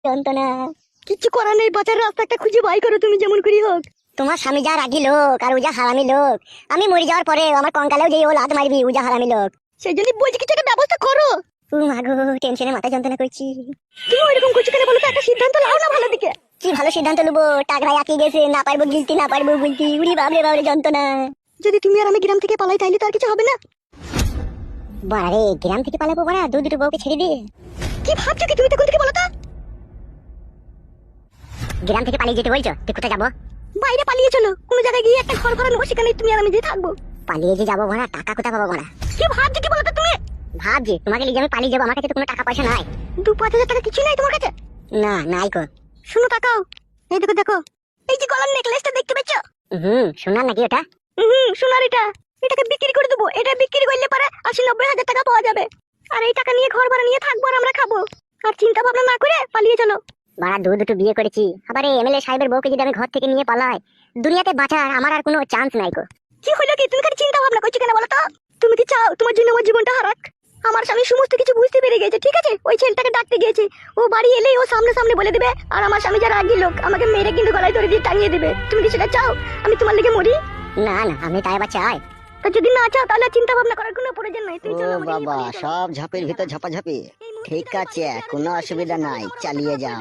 যন্ত্রণা। কিছু করার নেই, বাঁচার রাস্তা একটা খুঁজে বাই করো তুমি যেমন করি হোক। তোমার স্বামী যা রাগি লোক আর ও যা হারামি লোক, আমি মরে যাওয়ার পরে আমার কঙ্কালেও যে ও লাত মারবি, ও যা হারামি লোক। সেই জন্যই বলছি কিছু একটা ব্যবস্থা করো। ও মাগো, টেনশনে মাথা যন্ত্রণা করছি। তুমি ওইরকম করছো কেন বলো তো? একটা সিদ্ধান্ত নাও না ভালো দিকে। কি ভালো সিদ্ধান্ত নেবো? টাকরাই আঁকি গেছে, না পারবো গিলতি, না পারবো বলতি। উড়ি বাবরে বাবরে যন্ত্রণা। যদি তুমি আর আমি গ্রাম থেকে পালাই তাইলে তো আর কিছু হবে না। বাড়ারে গ্রাম থেকে পালাবো বাড়া, দুটো বউকে ছেড়ে দিয়ে? কি ভাবছো কি তুমি? তখন থেকে বলো তো। গ্রাম থেকে পালিয়ে যেতে বলছো? তুই কোথায় যাবো? বাইরে পালিয়ে চলো, কোনো জায়গায় গিয়ে একটা ঘর ভাড়া নেবো, সেখানে তুমি আর আমি যে থাকবো। পালিয়ে যে যাবো বাড়া, টাকা কোথায় পাবো বাড়া? কি ভাবছো কি বলো তো তুমি? ভাবছি তোমাকে লিখে আমি পালিয়ে যাবো, আমার কাছে তো কোনো টাকা পয়সা নাই। 2-5 হাজার টাকা কিছু নাই তোমার কাছে? না, নাই কো। শুনো তাকাও, এই দেখো দেখো, এই যে গলার নেকলেসটা দেখতে পাচ্ছ? শোনার নাকি ওটা? সোনার এটা। এটাকে বিক্রি করে দেবো। এটা বিক্রি করলে পরে 80-90 হাজার টাকা পাওয়া যাবে। আর এই টাকা নিয়ে ঘর ভাড়া নিয়ে থাকবো আর আমরা খাবো। আর চিন্তা ভাবনা না করে পালিয়ে চলো। বাড়া দুটো বিয়ে করেছি, আবার এই এমএলএ সাহেবের বউকে যদি আমি ঘর থেকে নিয়ে পালাই, দুনিয়াতে বাঁচার আমার আর কোনো চান্স নাই কো। কি হলো কি? তুমি খালি চিন্তা ভাবনা করছো কেন বলো তো? তুমি কি চাও তোমার জন্য আমার জীবনটা হারাক? আমার স্বামী সমস্ত কিছু বুঝতে পেরে গেছে, ঠিক আছে? ওই ছেলেটাকে ডাকতে গিয়েছে, ও বাড়ি এলেই ও সামনে সামনে বলে দেবে। আর আমার স্বামী যারা রাগী লোক, আমাকে মেরে কিন্তু গলায় ধরে দিয়ে টাঙিয়ে দেবে। তুমি কি সেটা চাও আমি তোমার লেগে মরি? না না, আমি তাই আবার চাই। তা যদি না চাও তাহলে চিন্তা ভাবনা করার কোনো প্রয়োজন নাই। তুই ও চলো আমাকে নিয়ে বাবা, পালিয়ে চলো। সব ঝাপের ভিতর ঝাপাঝাপি। ঠিক আছে, কোনো অসুবিধা নাই, চালিয়ে যাও।